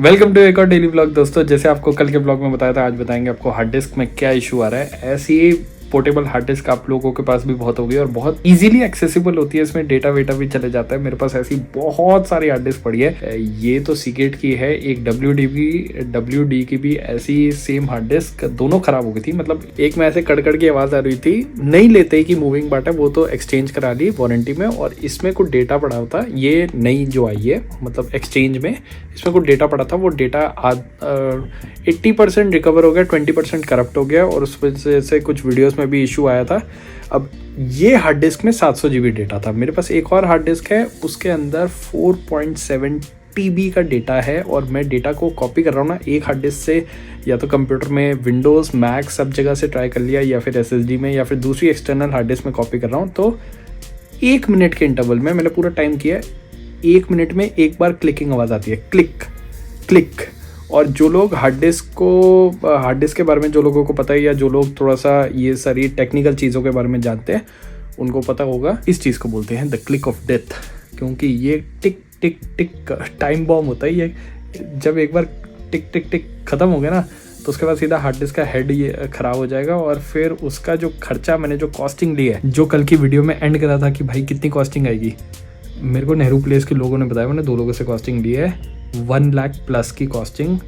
Welcome to एक और daily blog. दोस्तों, जैसे आपको कल के ब्लॉग में बताया था, आज बताएंगे आपको हार्ड डिस्क में क्या इशू आ रहा है। ऐसी पोर्टेबल हार्ड डिस्क आप लोगों के पास भी बहुत होगी और बहुत इजीली एक्सेसिबल होती है। इसमें डेटा वेटा भी चले जाता है। मेरे पास ऐसी बहुत सारी हार्ड डिस्क पड़ी है। ये तो सीक्रेट की है। एक WD की भी ऐसी सेम हार्ड डिस्क, दोनों खराब हो गई थी। मतलब एक में ऐसे कड़कड़ की आवाज आ रही थी, नहीं लेते ही कि मूविंग पार्ट है, वो तो एक्सचेंज करा ली वारंटी में। और इसमें कुछ डेटा पड़ा होता, ये नई जो आई है मतलब एक्सचेंज में, इसमें कुछ डेटा पड़ा था। वो डेटा 80% रिकवर हो गया, 20% करप्ट हो गया और उस वजह से कुछ वीडियोस में भी इशू आया था। अब ये हार्ड डिस्क में 700 GB डेटा था। मेरे पास एक और हार्ड डिस्क है, उसके अंदर 4.7 TB का डेटा है और मैं डेटा को कॉपी कर रहा हूँ ना एक हार्ड डिस्क से, या तो कंप्यूटर में विंडोज़ मैक सब जगह से ट्राई कर लिया, या फिर SSD में, या फिर दूसरी एक्सटर्नल हार्ड डिस्क में कॉपी कर रहा हूँ। तो 1 मिनट के इंटरवल में मैंने पूरा टाइम किया है। 1 मिनट में एक बार क्लिकिंग आवाज़ आती है, क्लिक क्लिक। और जो लोग हार्ड डिस्क के बारे में, जो लोगों को पता है या जो लोग थोड़ा सा ये सारी टेक्निकल चीज़ों के बारे में जानते हैं, उनको पता होगा इस चीज़ को बोलते हैं द क्लिक ऑफ डेथ। क्योंकि ये टिक टिक टिक टाइम बॉम्ब होता है। ये जब एक बार टिक टिक टिक ख़त्म हो गया ना, तो उसके बाद सीधा हार्ड डिस्क का हेड ये ख़राब हो जाएगा। और फिर उसका जो खर्चा, मैंने जो कॉस्टिंग ली है, जो कल की वीडियो में एंड करा था कि भाई कितनी कॉस्टिंग आएगी, मेरे को नेहरू प्लेस के लोगों ने बताया। मैंने 2 लोगों से कॉस्टिंग ली है, 1 लाख प्लस की कॉस्टिंग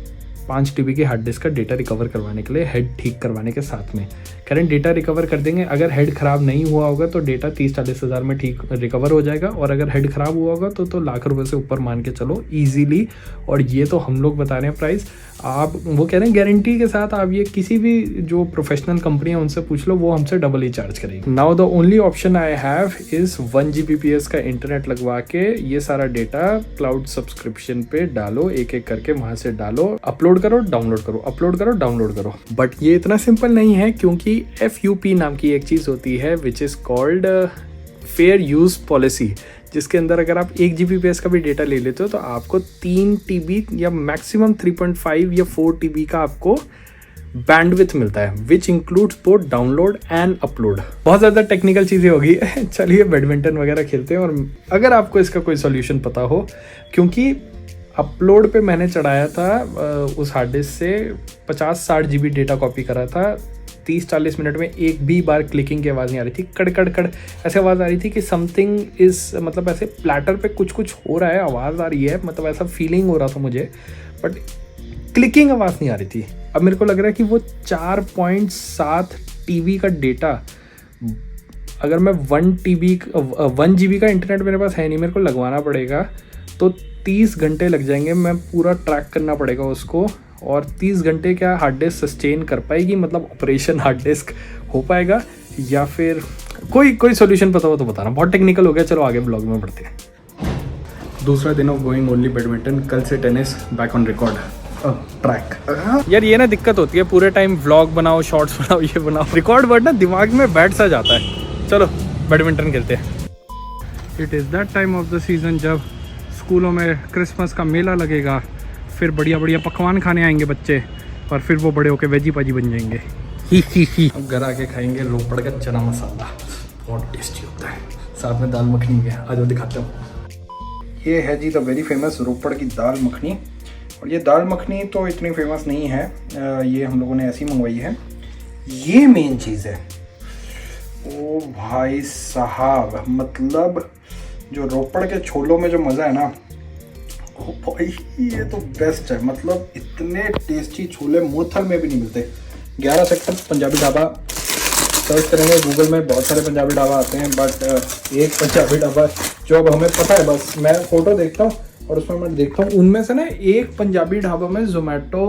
5 TB की हार्ड डिस्क का डेटा रिकवर करवाने के लिए, हेड ठीक करवाने के साथ में। करेंट डेटा रिकवर कर देंगे। अगर हेड ख़राब नहीं हुआ होगा तो डेटा 30-40 हज़ार में ठीक रिकवर हो जाएगा। और अगर हेड ख़राब हुआ होगा तो लाख रुपए से ऊपर मान के चलो ईजीली। और ये तो हम लोग बता रहे हैं प्राइस, आप वो कह रहे हैं गारंटी के साथ। आप ये किसी भी जो प्रोफेशनल कंपनी है उनसे पूछ लो, वो हमसे डबल ही चार्ज करेगी। Now the only option I have is 1 Gbps का इंटरनेट लगवा के ये सारा डेटा क्लाउड सब्सक्रिप्शन पे डालो, एक एक करके वहाँ से डालो, अपलोड करो, डाउनलोड करो, अपलोड करो, डाउनलोड करो। बट ये इतना सिंपल नहीं है, क्योंकि FUP नाम की एक चीज़ होती है which is called fair use policy, जिसके अंदर अगर आप 1 Gbps का भी डेटा ले लेते हो तो आपको 3 TB या मैक्सिमम 3.5 या 4 TB का आपको बैंडविड्थ मिलता है, which includes both download and upload. बहुत ज़्यादा टेक्निकल चीज़ें होगी। चलिए बैडमिंटन वगैरह खेलते हैं। और अगर आपको इसका कोई सॉल्यूशन पता हो, क्योंकि अपलोड पे मैंने चढ़ाया था उस हार्ड डिस्क से 50-60 GB डेटा कॉपी करा था। 30-40 मिनट में एक भी बार क्लिकिंग की आवाज़ नहीं आ रही थी। कड़ कड़ कड़ ऐसे आवाज़ आ रही थी कि समथिंग इज़, मतलब ऐसे प्लेटर पे कुछ हो रहा है, आवाज़ आ रही है, मतलब ऐसा फीलिंग हो रहा था मुझे, बट क्लिकिंग आवाज़ नहीं आ रही थी। अब मेरे को लग रहा है कि वो 4.7 TB का डेटा, अगर मैं 1 GB का इंटरनेट मेरे पास है नहीं, मेरे को लगवाना पड़ेगा तो 30 घंटे लग जाएंगे। मैं पूरा ट्रैक करना पड़ेगा उसको। और 30 घंटे क्या हार्ड डिस्क सस्टेन कर पाएगी, मतलब ऑपरेशन हार्ड डिस्क हो पाएगा, या फिर कोई सॉल्यूशन पता हो तो बताना। बहुत टेक्निकल हो गया, चलो आगे ब्लॉग में बढ़ते हैं। दूसरा दिन ऑफ गोइंग ओनली बैडमिंटन, कल से tennis back on record track. यार ये ना दिक्कत होती है, पूरे टाइम व्लॉग बनाओ, शॉर्ट्स बनाओ, ये बनाओ, रिकॉर्ड वर्ड ना दिमाग में बैठ सा जाता है। चलो बैडमिंटन खेलते हैं। It is that time of the season जब स्कूलों में क्रिसमस का मेला लगेगा, फिर बढ़िया बढ़िया पकवान खाने आएंगे बच्चे, और फिर वो बड़े होके वेजी पाजी बन जाएंगे। ही अब घर आके खाएंगे रोपड़ का चना मसाला, बहुत टेस्टी होता है। साथ में दाल मखनी है, आज वो दिखाता हूँ। ये है जी द वेरी फेमस रोपड़ की दाल मखनी। और ये दाल मखनी तो इतनी फेमस नहीं है, ये हम लोगों ने ऐसी मंगवाई है। ये मेन चीज़ है। ओ भाई साहब, मतलब जो रोपड़ के छोलों में जो मज़ा है ना, ओ भाई ये तो बेस्ट है। मतलब इतने टेस्टी छोले मोथल में भी नहीं मिलते। 11 सेक्टर पंजाबी ढाबा सर्च करेंगे गूगल में, बहुत सारे पंजाबी ढाबा आते हैं, बट एक पंजाबी ढाबा जो अब हमें पता है, बस मैं फ़ोटो देखता हूँ और उसमें मैं देखता हूँ, उनमें से ना एक पंजाबी ढाबा में जोमेटो,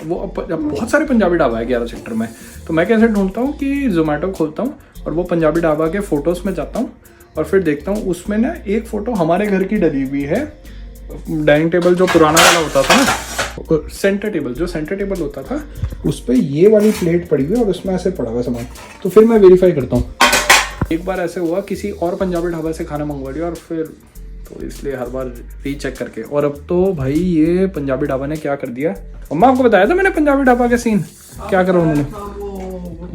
वो बहुत सारे पंजाबी ढाबा है 11 सेक्टर में। तो मैं कैसे ढूंढता हूँ कि जोमेटो खोलता हूँ और वो पंजाबी ढाबा के फ़ोटोज़ में जाता हूँ, और फिर देखता हूँ उसमें ना एक फ़ोटो हमारे घर की डली हुई है। डाइनिंग टेबल जो पुराना वाला होता था ना, सेंटर टेबल होता था, उस पर ये वाली प्लेट पड़ी हुई है और उसमें ऐसे पड़ा हुआ सामान। तो फिर मैं वेरीफाई करता हूँ। एक बार ऐसे हुआ, किसी और पंजाबी ढाबा से खाना मंगवा लिया, और फिर तो इसलिए हर बार रीचेक करके। और अब तो भाई ये पंजाबी ढाबा ने क्या कर दिया, अम्मा आपको बताया था मैंने पंजाबी ढाबा के सीन क्या करा उन्होंने।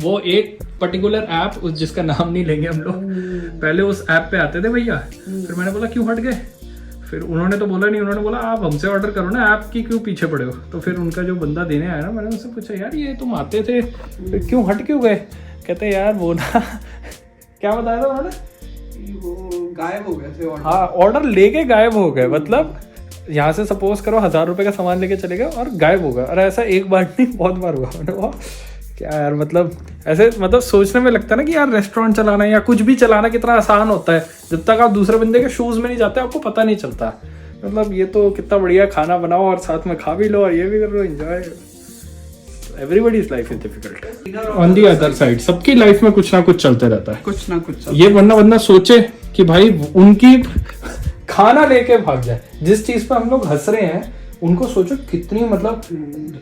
वो एक पर्टिकुलर ऐप, जिसका नाम नहीं लेंगे हम लोग, पहले उस ऐप पे आते थे भैया, फिर मैंने बोला क्यों हट गए, फिर उन्होंने तो बोला नहीं, उन्होंने बोला आप हमसे ऑर्डर करो ना, ऐप की क्यों पीछे पड़े हो। तो फिर उनका जो बंदा देने आया ना, मैंने उससे पूछा यार ये तुम आते थे फिर क्यों हट क्यों गए। कहते यार वो ना क्या बताया था उन्होंने, वो गायब हो गए थे ऑर्डर। हाँ ऑर्डर लेके गायब हो गए, मतलब यहाँ से सपोज करो 1000 रुपए का सामान लेके चले गए और गायब हो गया। और ऐसा एक बार नहीं बहुत बार हुआ। मैंने वो क्या यार, मतलब ऐसे मतलब सोचने में लगता है ना कि यार रेस्टोरेंट चलाना या कुछ भी चलाना कितना आसान होता है, जब तक आप दूसरे बंदे के शूज में नहीं जाते आपको पता नहीं चलता। मतलब ये तो कितना बढ़िया, खाना बनाओ और साथ में खा भी लो और ये भी कर लो, enjoy. Everybody's life is difficult. On the other side सबकी लाइफ में कुछ ना कुछ चलते रहता है, कुछ ना कुछ ये वरना बंदा सोचे कि भाई उनकी खाना लेके भाग जाए। जिस चीज पे हम लोग हंस रहे हैं उनको सोचो कितनी, मतलब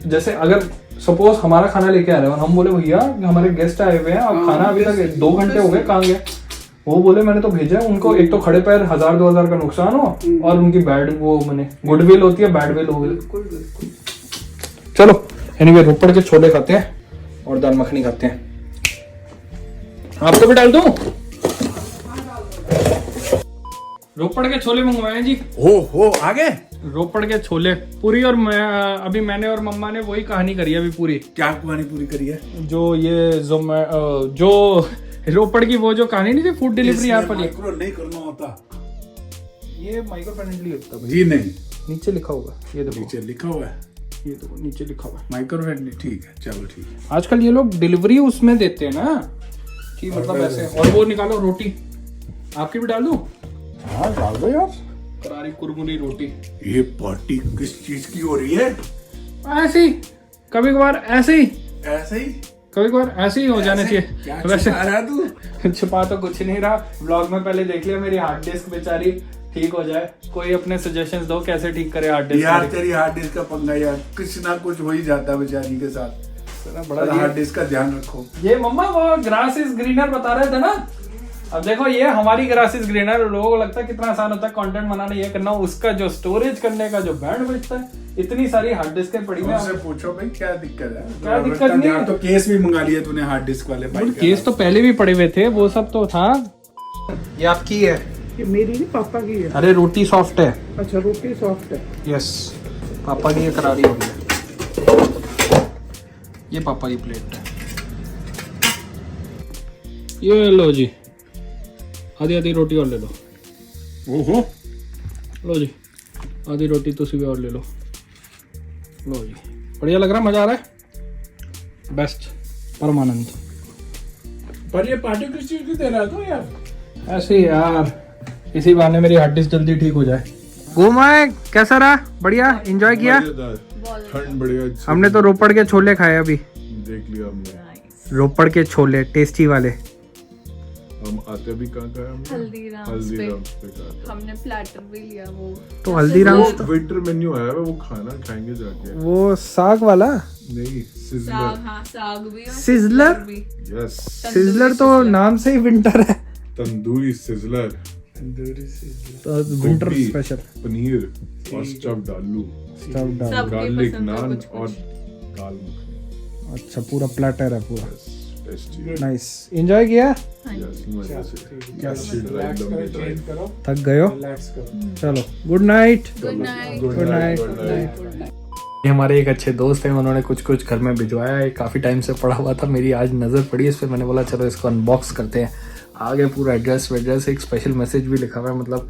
जैसे अगर सपोज हमारा खाना लेके आ रहे हैं और हम बोले भैया हमारे गेस्ट आए हुए हैं और खाना अभी तक 2 घंटे हो गए, कहाँ गए। वो बोले मैंने तो भेजा है उनको, एक तो खड़े पैर 1000-2000 का नुकसान हो और उनकी बैड वो मैंने गुडविल होती है, बैड विल हो गई। चलो एनीवे रोपड़ के छोले खाते हैं और दाल मखनी खाते हैं। आपको भी डाल दूं? रोपड़ के छोले मंगवाए जी। हो आगे रोपड़ के छोले पूरी, और मैं अभी मैंने और मम्मा ने वही कहानी करी है अभी पूरी। क्या कहानी पूरी करी है? जो ये जो रोपड़ की वो जो कहानी नहीं थी फूड डिलीवरी ऐप वाली। माइक्रो नहीं करना होता ये माइक्रो फ्रेंडली होता है जी। नहीं, नीचे लिखा होगा, ये देखो नीचे लिखा हुआ है, ये देखो नीचे लिखा हुआ है माइक्रो फ्रेंडली। ठीक है, चलो ठीक है। आजकल ये लोग डिलीवरी उसमें देते हैं ना कि मतलब ऐसे। और वो निकालो रोटी, आपकी भी डाल दूं? हाँ डाल दो यार। करारी कुरमुरी रोटी। ये पार्टी किस चीज की हो रही है? ऐसे ही कभी कभार, ऐसे ही ऐसे ही कभी कभार ऐसे ही हो जाने चाहिए। क्या वैसे छुपा रहा तू? छुपा तो कुछ नहीं रहा, ब्लॉग में पहले देख लिया मेरी हार्ड डिस्क बेचारी ठीक हो जाए। कोई अपने सजेशंस दो कैसे ठीक करे हार्ड डिस्क। यार तेरी हार्ड डिस्क का पंगा यार, कुछ ना कुछ हो ही जाता है बेचारी के साथ। बड़ा हार्ड डिस्क का ध्यान रखो। ये मम्मा वो ग्रास इज ग्रीनर बता रहे थे ना, अब देखो ये हमारी ग्रास इज ग्रीनर। लोगों को लगता है कितना आसान होता है कंटेंट बनाना, ये करना, उसका जो स्टोरेज करने का जो बैंडविड्थ है, इतनी सारी हार्ड डिस्कें पड़ी हैं। उनसे पूछो भाई क्या दिक्कत है? क्या दिक्कत नहीं है? तो केस भी मंगा लिया तूने हार्ड डिस्क वाले भाई का। केस तो पहले भी पड़े हुए थे, वो सब तो था। ये आपकी है? ये मेरी नहीं, पापा की है। अरे रोटी सॉफ्ट है। अच्छा रोटी सॉफ्ट है। यस पापा की ये करारी हो गई। ये पापा की प्लेट है। ये लो जी, आधी आधी रोटी और ले लो। ओहो लो जी आधी रोटी तुसी भी और ले लो। लो जी बढ़िया लग रहा है, मजा आ रहा है। बेस्ट परमानंद। पर ये पार्टी किस चीज की दे रहा है तू यार? ऐसे ही यार, इसी बहाने मेरी हार्ड डिस्क जल्दी ठीक हो जाए। घूमाए कैसा रहा? बढ़िया एंजॉय किया? ठंड बढ़िया। हमने तो रोपड़ के छोले खाए अभी। देख लिया हमने रोपड़ के छोले टेस्टी वाले। हम आते भी कहाँ का हमने? हल्दीराम्स पे का हमने प्लेटर भी लिया। वो तो हल्दीराम्स तो विंटर मेन्यू आया है, वो खाना खाएंगे जाके। वो साग वाला नहीं सिजलर। साग, हाँ साग भी और सिजलर भी। यस सिजलर तो नाम से ही विंटर है। तंदूरी सिजलर, तो विंटर गोभी, स्पेशल पनीर और स्टफ्ड आलू, सबकी गार्लिक पसंद का नान कुछ और कुछ। दाल मखनी। अच्छा पूरा प्लेटर है पूरा। टेस्टी। नाइस एंजॉय किया? यस मजे से। एसिड राइट लंबी थक गए हो? चलो good night. Good night. Good night. Good night. ये हमारे एक अच्छे दोस्त हैं, उन्होंने कुछ कुछ घर में भिजवाया है, काफ़ी टाइम से पड़ा हुआ था, मेरी आज नज़र पड़ी इस पर, मैंने बोला चलो इसको अनबॉक्स करते हैं। आगे पूरा एड्रेस वेड्रेस, एक स्पेशल मैसेज भी लिखा हुआ है, मतलब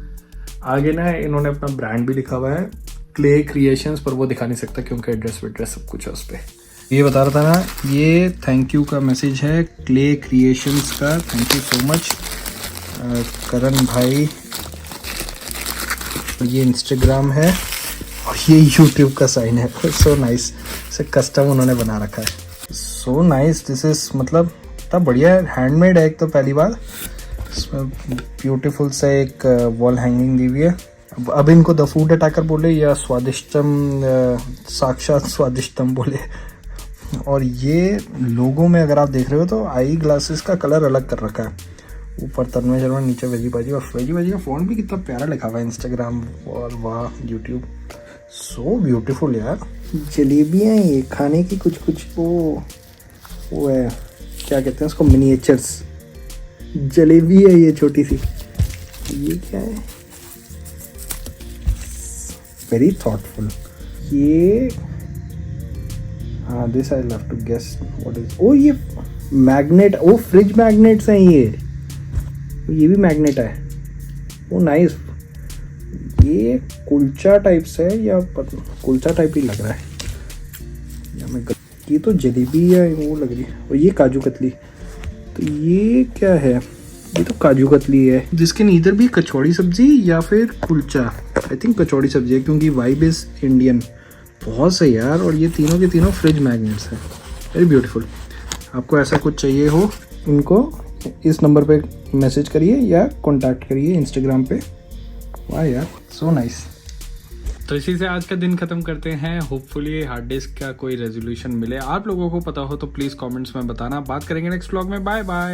आगे ना इन्होंने अपना ब्रांड भी लिखा हुआ है क्ले क्रिएशंस, पर वो दिखा नहीं सकता क्योंकि एड्रेस वेड्रेस सब कुछ है उस पर। ये बता रहा था ना, ये थैंक यू का मैसेज है क्ले क्रिएशंस का। थैंक यू सो मच करण भाई। ये इंस्टाग्राम है और ये यूट्यूब का साइन है। सो नाइस, इसे कस्टम उन्होंने बना रखा है। सो नाइस, दिस इज मतलब इतना बढ़िया है, हैंडमेड है एक तो पहली बार। इसमें ब्यूटीफुल सा एक वॉल हैंगिंग दी हुई है। अब इनको द फूड अटैकर बोले या स्वादिष्टम, साक्षात स्वादिष्टम बोले। और ये लोगों में अगर आप देख रहे हो तो आई ग्लासेस का कलर अलग कर रखा है, ऊपर तन्मय शर्मा, नीचे वेजी बाजी, और वेजी बाजी का फ़ॉन्ट भी कितना प्यारा लिखा हुआ है इंस्टाग्राम और वाह यूट्यूब। सो ब्यूटीफुल यार। जलेबियाँ ये खाने की कुछ कुछ वो है, क्या कहते हैं उसको, मिनिएचर्स जलेबी है ये छोटी सी। ये क्या है? Very thoughtful. ये हाँ, this I love to guess what is. ओ ये मैग्नेट, ओ फ्रिज मैग्नेट्स हैं ये भी मैग्नेट है। ओ नाइस। ये कुलचा टाइप से है या कुलचा टाइप ही लग रहा है या मैं ये तो जलेबी या वो लग रही है। और ये काजू कतली, तो ये क्या है? ये तो काजू कतली है जिसके नीदर भी कचौड़ी सब्जी या फिर कुलचा। आई थिंक कचौड़ी सब्जी है क्योंकि वाइब इज इंडियन। बहुत सही यार। और ये तीनों के तीनों फ्रिज मैग्नेट्स हैं। Very beautiful. आपको ऐसा कुछ चाहिए हो उनको इस नंबर पे मैसेज करिए या कांटेक्ट करिए इंस्टाग्राम पे। वाह यार, सो नाइस। तो इसी से आज का दिन खत्म करते हैं। होपफुली हार्ड डिस्क का कोई रेजोल्यूशन मिले। आप लोगों को पता हो तो प्लीज़ कमेंट्स में बताना। बात करेंगे नेक्स्ट व्लॉग में। Bye bye.